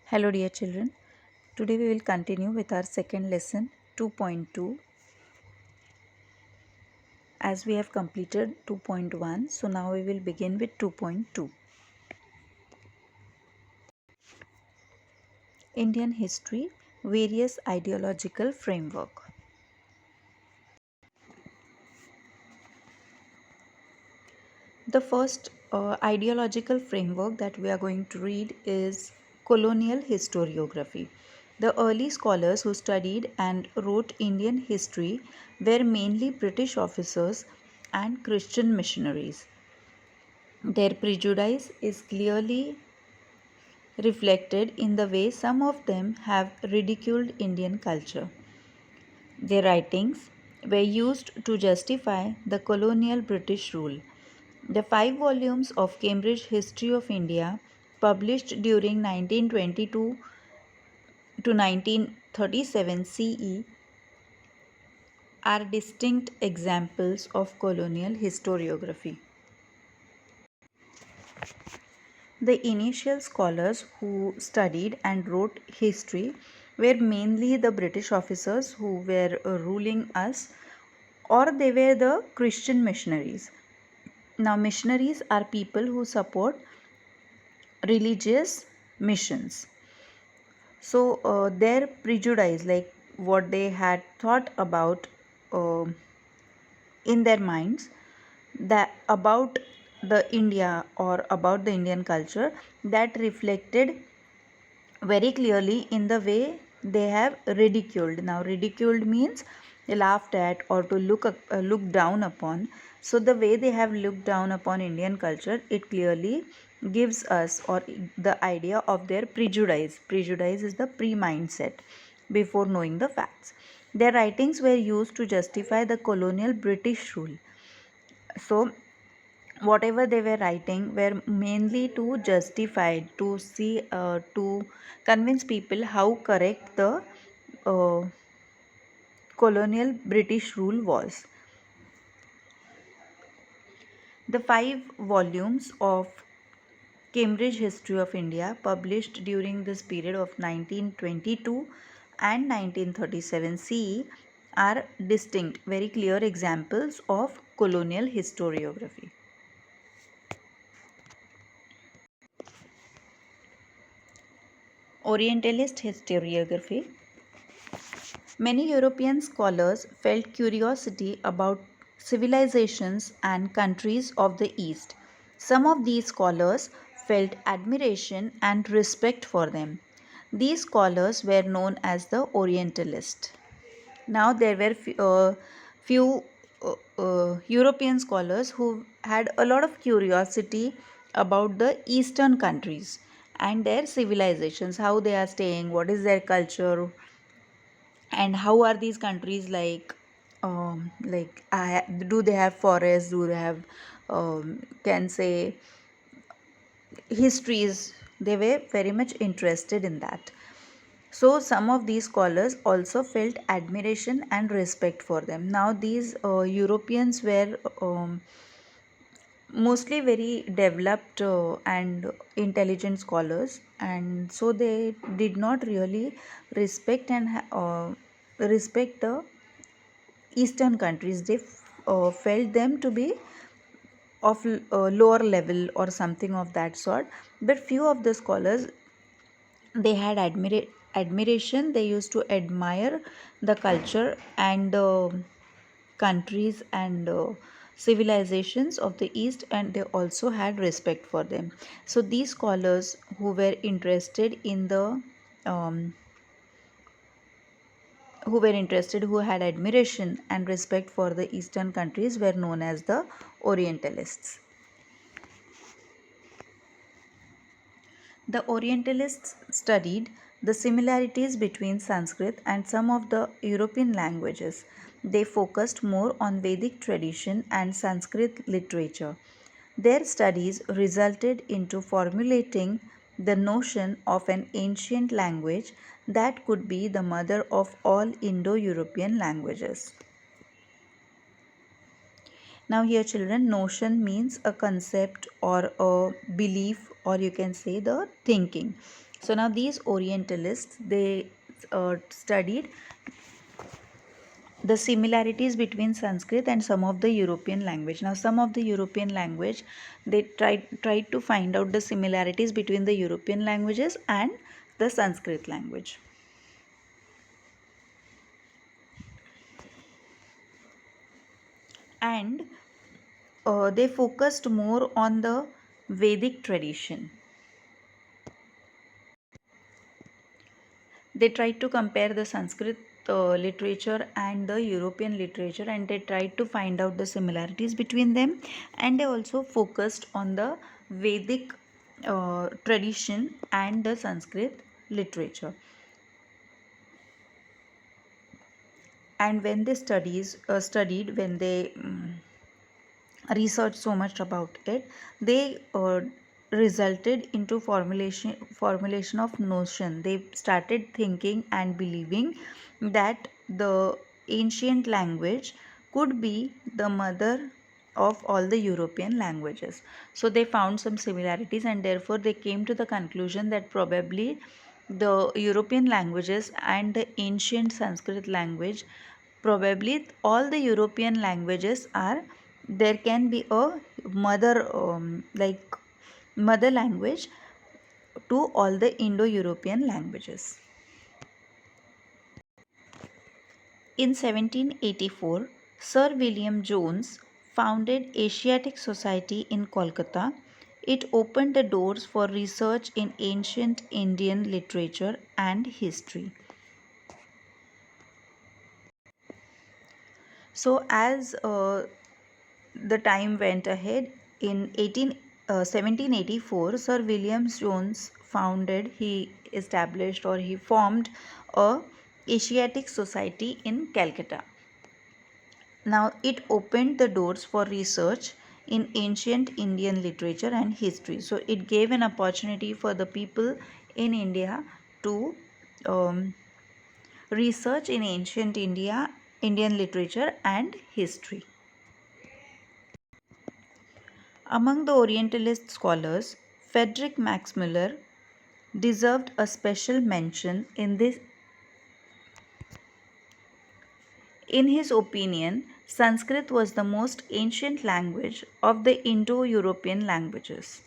Hello dear children, today we will continue with our second lesson 2.2 as we have completed 2.1, so now we will begin with 2.2. Indian history, various ideological framework. The first ideological framework that we are going to read is colonial historiography. The early scholars who studied and wrote Indian history were mainly British officers and Christian missionaries. Their prejudice is clearly reflected in the way some of them have ridiculed Indian culture. Their writings were used to justify the colonial British rule. The 5 volumes of Cambridge History of India, published during 1922 to 1937 CE, are distinct examples of colonial historiography. The initial scholars who studied and wrote history were mainly the British officers who were ruling us, or they were the Christian missionaries. Now, missionaries are people who support religious missions. So, their prejudice, like what they had thought about uh, in their minds, that about the India or about the Indian culture, that reflected very clearly in the way they have ridiculed. Now, ridiculed means laughed at or to look down upon. So, the way they have looked down upon Indian culture, it clearly gives us or the idea of their prejudice. Prejudice is the pre-mindset before knowing the facts. Their writings were used to justify the colonial British rule. So, whatever they were writing were mainly to justify, to convince people how correct the uh, colonial British rule was. The 5 volumes of Cambridge History of India, published during this period of 1922 and 1937 CE, are distinct, very clear examples of colonial historiography. Orientalist historiography. Many European scholars felt curiosity about civilizations and countries of the East. Some of these scholars felt admiration and respect for them. These scholars were known as the Orientalists. Now, there were few European scholars who had a lot of curiosity about the Eastern countries and their civilizations, how they are staying, what is their culture, and how are these countries do they have forests, do they have can say histories. They were very much interested in that. So some of these scholars also felt admiration and respect for them. Now these Europeans were mostly very developed and intelligent scholars, and so they did not really respect the Eastern countries. They felt them to be of lower level or something of that sort. But few of the scholars, they had admiration. They used to admire the culture and countries and civilizations of the East, and they also had respect for them. So these scholars um, who had admiration and respect for the Eastern countries were known as the Orientalists. The Orientalists studied the similarities between Sanskrit and some of the European languages. They focused more on Vedic tradition and Sanskrit literature. Their studies resulted into formulating the notion of an ancient language that could be the mother of all Indo-European languages. Now, here, children, notion means a concept or a belief, or you can say the thinking. So now these Orientalists, they studied the similarities between Sanskrit and some of the European language. Now some of the European language, they tried to find out the similarities between the European languages and the Sanskrit language. And they focused more on the Vedic tradition. They tried to compare the Sanskrit literature and the European literature, and they tried to find out the similarities between them, and they also focused on the Vedic tradition and the Sanskrit literature. And when they studied, when they researched so much about it, they resulted into formulation of notion. They started thinking and believing that the ancient language could be the mother of all the European languages. So they found some similarities, and therefore they came to the conclusion that probably the European languages and the ancient Sanskrit language, probably all the European languages are, there can be a mother like mother language to all the Indo-European languages. In 1784, Sir William Jones founded Asiatic Society in Kolkata. It opened the doors for research in ancient Indian literature and history. So as the time went ahead, in 1784, Sir William Jones established or he formed a Asiatic Society in Calcutta. Now it opened the doors for research in ancient Indian literature and history. So it gave an opportunity for the people in India to research in ancient Indian literature and history. Among the Orientalist scholars, Friedrich Max Müller deserved a special mention in this. In his opinion, Sanskrit was the most ancient language of the Indo-European languages.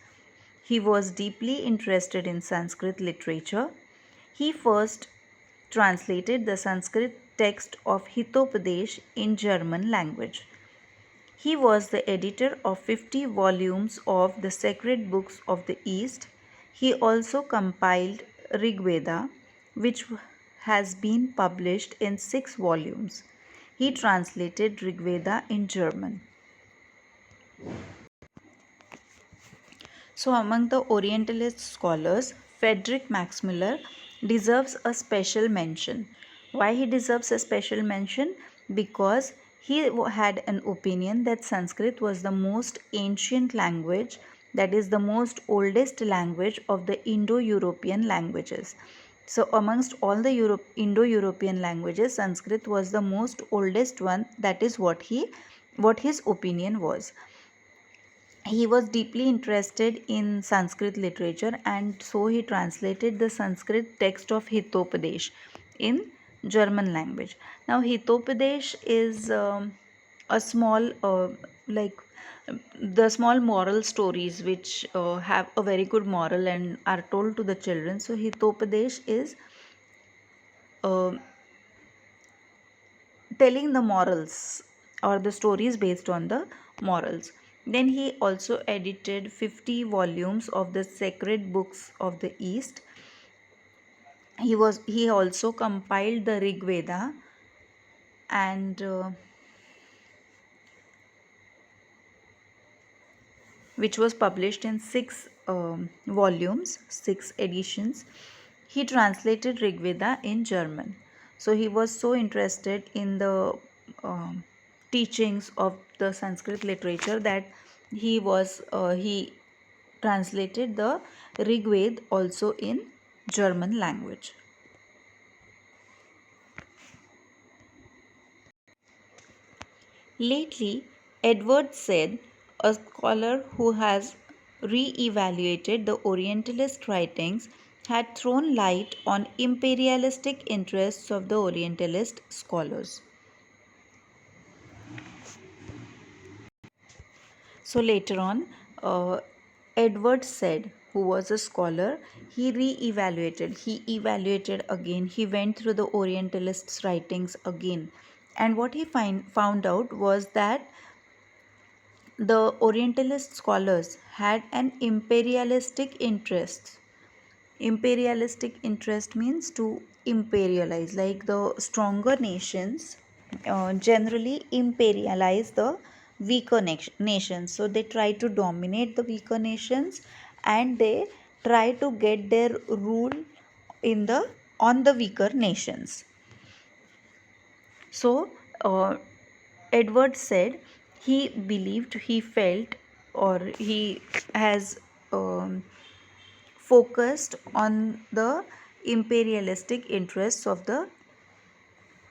He was deeply interested in Sanskrit literature. He first translated the Sanskrit text of Hitopadesh in German language. He was the editor of 50 volumes of the sacred books of the East. He also compiled Rigveda, which has been published in 6 volumes. He translated Rigveda in German. So among the Orientalist scholars, Friedrich Max Müller deserves a special mention. Why he deserves a special mention? Because he had an opinion that Sanskrit was the most ancient language, that is the most oldest language of the Indo-European languages. So amongst all the Indo-European languages, Sanskrit was the most oldest one. That is what his opinion was. He was deeply interested in Sanskrit literature, and so he translated the Sanskrit text of Hitopadesh in German language. Now Hitopadesh is a small like the small moral stories which have a very good moral and are told to the children. So Hitopadesh is uh, telling the morals or the stories based on the morals. Then he also edited 50 volumes of the sacred books of the East. He also compiled the Rig Veda, and which was published in 6 volumes, 6 editions. He translated Rig Veda in German. So he was so interested in the teachings of the Sanskrit literature that he translated the Rig Veda also in German language. Lately, Edward Said, a scholar who has re-evaluated the Orientalist writings, had thrown light on imperialistic interests of the Orientalist scholars. So later on, Edward Said, who was a scholar, he evaluated again, he went through the Orientalists' writings again. And what he found out was that the Orientalist scholars had an imperialistic interest means to imperialize, like the stronger nations generally imperialize the weaker nations, so they try to dominate the weaker nations and they try to get their rule in the on the weaker nations. So Edward said he believed, he felt, or he has um, focused on the imperialistic interests of the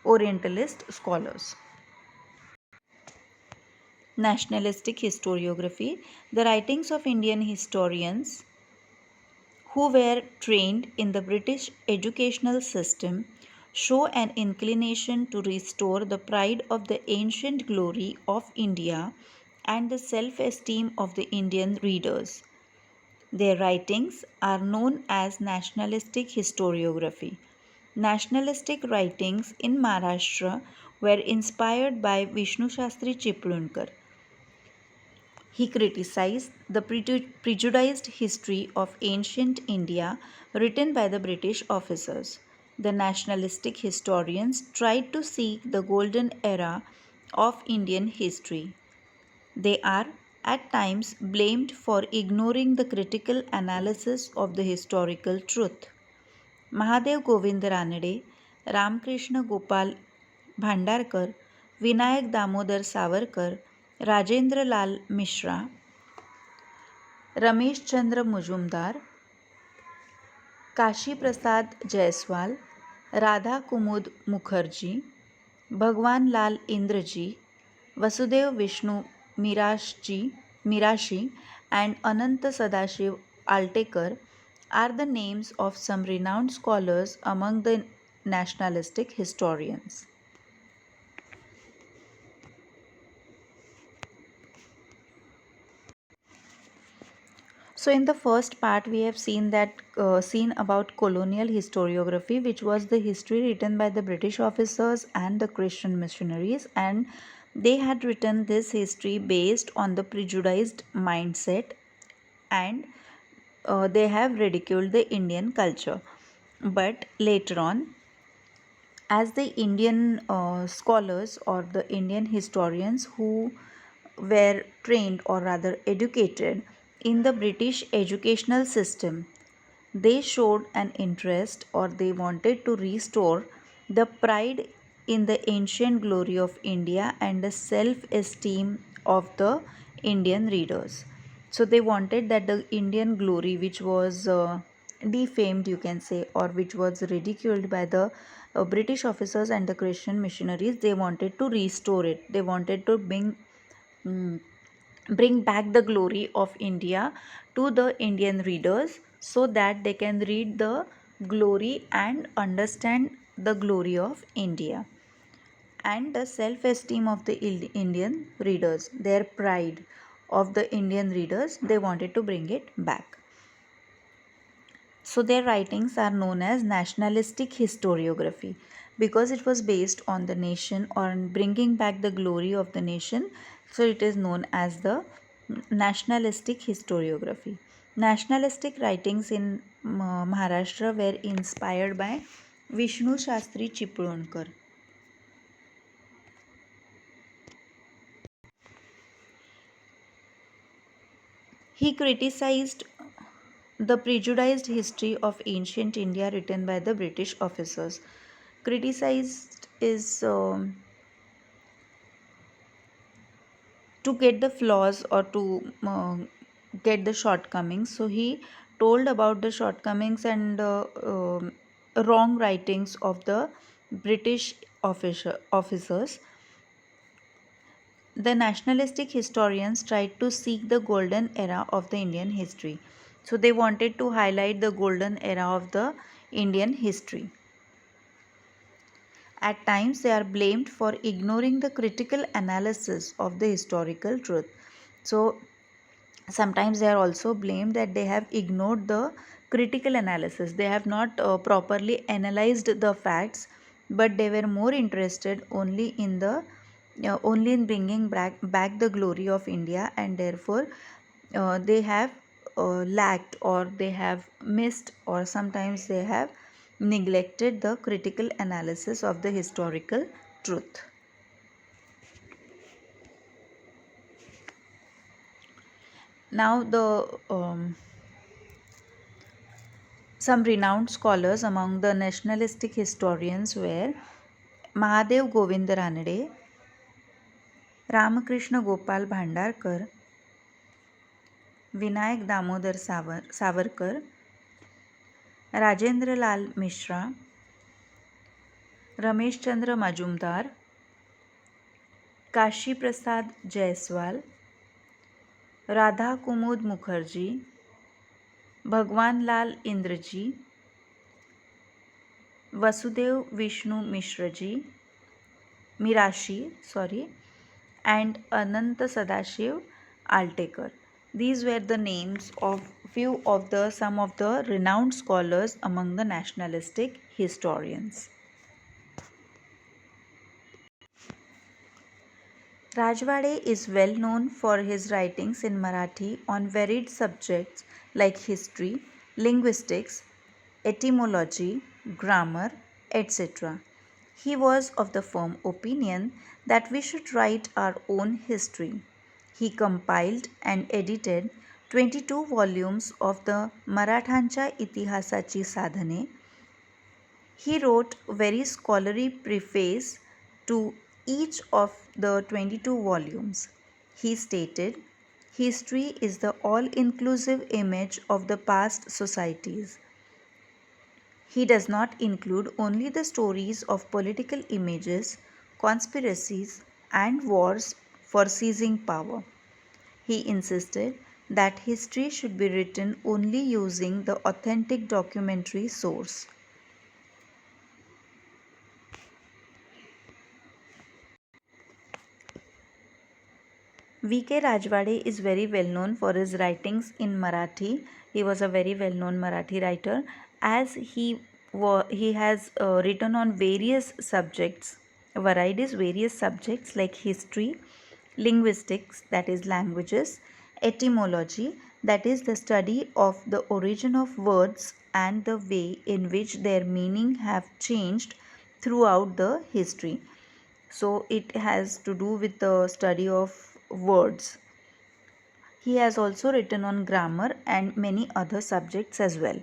Orientalist scholars. Nationalistic historiography. The writings of Indian historians who were trained in the British educational system show an inclination to restore the pride of the ancient glory of India and the self esteem of the Indian readers. Their writings are known as nationalistic historiography. Nationalistic writings in Maharashtra were inspired by Vishnu Shastri Chiplunkar. He criticized the prejudiced history of ancient India written by the British officers. The nationalistic historians tried to seek the golden era of Indian history. They are at times blamed for ignoring the critical analysis of the historical truth. Mahadev Govind Ranade, Ramkrishna Gopal Bhandarkar, Vinayak Damodar Savarkar, Rajendra Lal Mishra, Ramesh Chandra Mujumdar, Kashi Prasad Jaiswal, Radha Kumud Mukherjee, Bhagwan Lal Indraji, Vasudev Vishnu Mirashi, and Ananta Sadashiv Altekar are the names of some renowned scholars among the nationalistic historians. So in the first part, we have seen about colonial historiography, which was the history written by the British officers and the Christian missionaries, and they had written this history based on the prejudiced mindset, and they have ridiculed the Indian culture. But later on, as the Indian scholars or the Indian historians who were trained or rather educated in the British educational system, they showed an interest or they wanted to restore the pride in the ancient glory of India and the self esteem of the Indian readers. So they wanted that the Indian glory, which was defamed, you can say, or which was ridiculed by the British officers and the Christian missionaries, they wanted to restore it. They wanted to mm, bring back the glory of India to the Indian readers so that they can read the glory and understand the glory of India and the self esteem of the Indian readers, their pride of the Indian readers, they wanted to bring it back. So their writings are known as nationalistic historiography because it was based on the nation or on bringing back the glory of the nation. So it is known as the nationalistic historiography. Nationalistic writings in Maharashtra were inspired by Vishnu Shastri Chiplunkar. He criticized the prejudiced history of ancient India written by the British officers. Criticized is to get the flaws or to get the shortcomings. So he told about the shortcomings and wrong writings of the British officers. The nationalistic historians tried to seek the golden era of the Indian history. So they wanted to highlight the golden era of the Indian history. At times, they are blamed for ignoring the critical analysis of the historical truth. So, sometimes they are also blamed that they have ignored the critical analysis. They have not properly analyzed the facts, but they were more interested only in bringing back the glory of India, and therefore they have lacked, or they have missed, or sometimes they have neglected the critical analysis of the historical truth. Now, the some renowned scholars among the nationalistic historians were Mahadev Govind Ranade, Ramakrishna Gopal Bhandarkar, Vinayak Damodar Savarkar, Rajendra Lal Mishra, Ramesh Chandra Majumdar, Kashi Prasad Jaiswal, Radha Kumud Mukherjee, Bhagwan Lal Indraji, Vasudev Vishnu Mirashi, and Ananta Sadashiv Altekar. These were the names of few of the some of the renowned scholars among the nationalistic historians. Rajwade is well known for his writings in Marathi on varied subjects like history, linguistics, etymology, grammar, etc. He was of the firm opinion that we should write our own history. He compiled and edited 22 volumes of the Marathancha Itihasaची Sadhane. He wrote very scholarly preface to each of the 22 volumes. He stated, history is the all-inclusive image of the past societies. He does not include only the stories of political images, conspiracies, and wars for seizing power. He insisted that history should be written only using the authentic documentary source. V.K. Rajwade is very well known for his writings in Marathi. He was a very well known Marathi writer, as he has written on various subjects like history, linguistics, that is languages, etymology, that is the study of the origin of words and the way in which their meaning have changed throughout the history. So it has to do with the study of words. He has also written on grammar and many other subjects as well.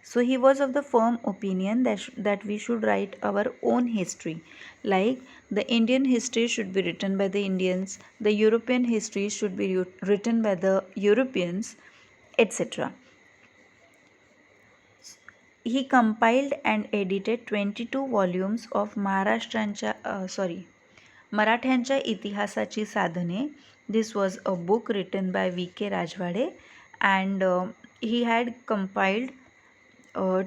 So he was of the firm opinion that we should write our own history. Like the Indian history should be written by the Indians, the European history should be written by the Europeans, etc. He compiled and edited 22 volumes of Marathanच्या इतिहासाची साधने. This was a book written by V.K. Rajwade, and he had compiled uh,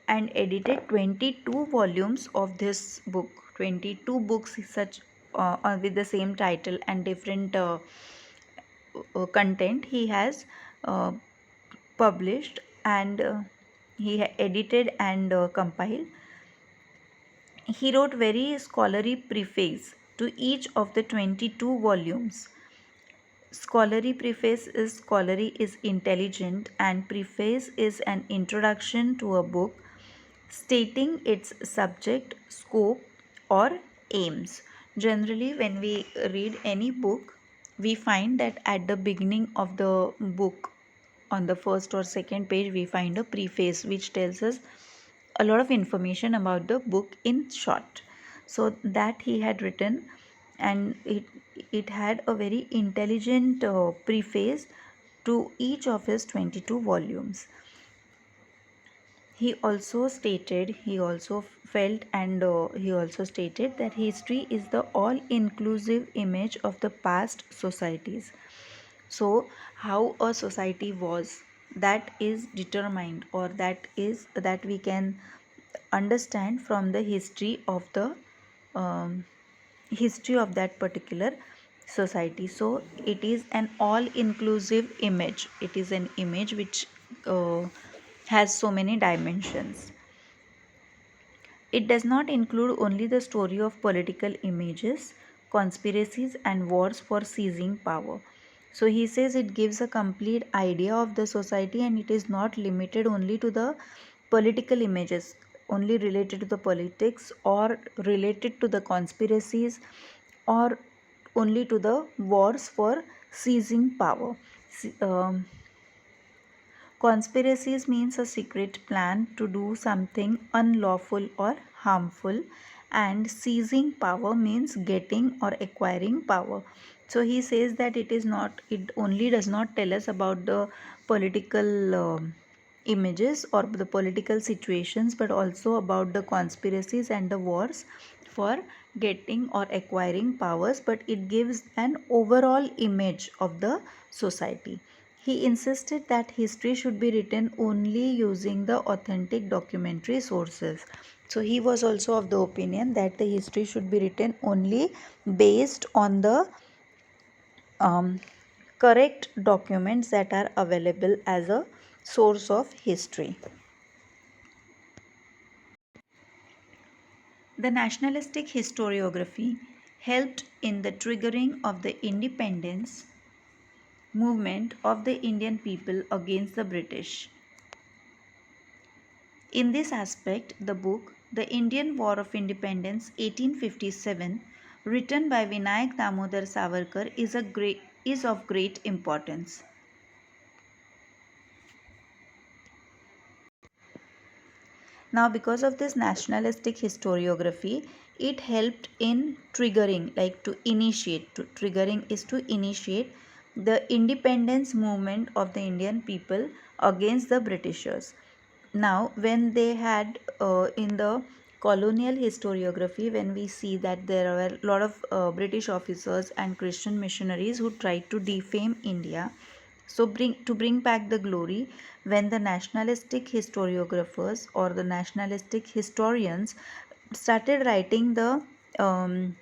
and edited 22 volumes of this book. 22 books such with the same title and different content he has uh, published, and edited and compiled. He wrote very scholarly preface to each of the 22 volumes. Scholarly preface is scholarly is intelligent, and preface is an introduction to a book stating its subject, scope, or aims. Generally, when we read any book, we find that at the beginning of the book, on the first or second page, we find a preface which tells us a lot of information about the book in short. So that he had written, and it had a very intelligent preface to each of his 22 volumes. He also felt, and he also stated that history is the all inclusive image of the past societies. So how a society was that is determined, or that we can understand from the um, history of that particular society. So it is an all inclusive image. It is an image which has so many dimensions. It does not include only the story of political images, conspiracies, and wars for seizing power. So he says it gives a complete idea of the society, and it is not limited only to the political images, only related to the politics, or related to the conspiracies, or only to the wars for seizing power. Conspiracies means a secret plan to do something unlawful or harmful, and seizing power means getting or acquiring power. So he says that it only does not tell us about the political images or the political situations, but also about the conspiracies and the wars for getting or acquiring powers, but it gives an overall image of the society. He insisted that history should be written only using the authentic documentary sources. So he was also of the opinion that the history should be written only based on the um, correct documents that are available as a source of history. The nationalistic historiography helped in the triggering of the independence movement of the Indian people against the British. In this aspect, the book The Indian War of Independence 1857, written by Vinayak Damodar Savarkar, is of great importance. Now, because of this nationalistic historiography, it helped in triggering, like to initiate. Triggering is to initiate the independence movement of the Indian people against the Britishers. Now, when they had in the colonial historiography, when we see that there were a lot of British officers and Christian missionaries who tried to defame India, so bring back the glory, when the nationalistic historiographers or the nationalistic historians started writing the um,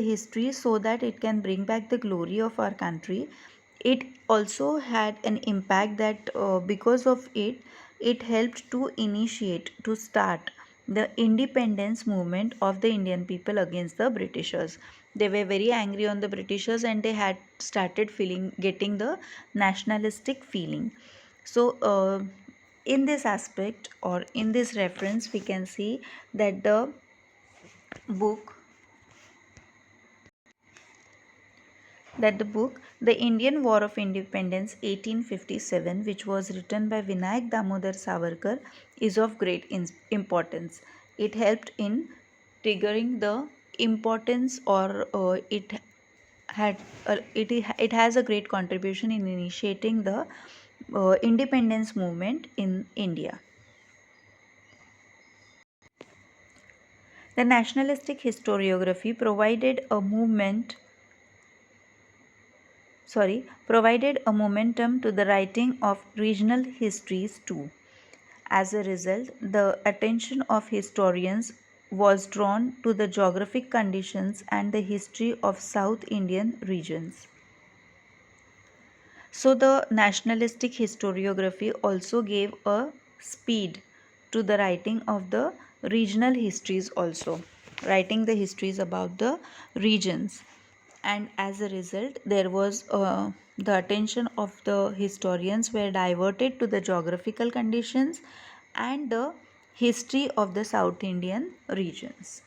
history so that it can bring back the glory of our country, it also had an impact that because of it, it helped to initiate, to start the independence movement of the Indian people against the Britishers. They were very angry on the Britishers, and they had started getting the nationalistic feeling. So in this aspect, or in this reference, we can see that book the book The Indian War of Independence 1857, which was written by Vinayak Damodar Savarkar, is of great importance. It helped in triggering the importance, or it has a great contribution in initiating the independence movement in India. The nationalistic historiography provided a momentum to the writing of regional histories too. As a result, the attention of historians was drawn to the geographic conditions and the history of South Indian regions. So, the nationalistic historiography also gave a speed to the writing of the regional histories, also writing the histories about the regions. And as a result, there was the attention of the historians were diverted to the geographical conditions and the history of the South Indian regions.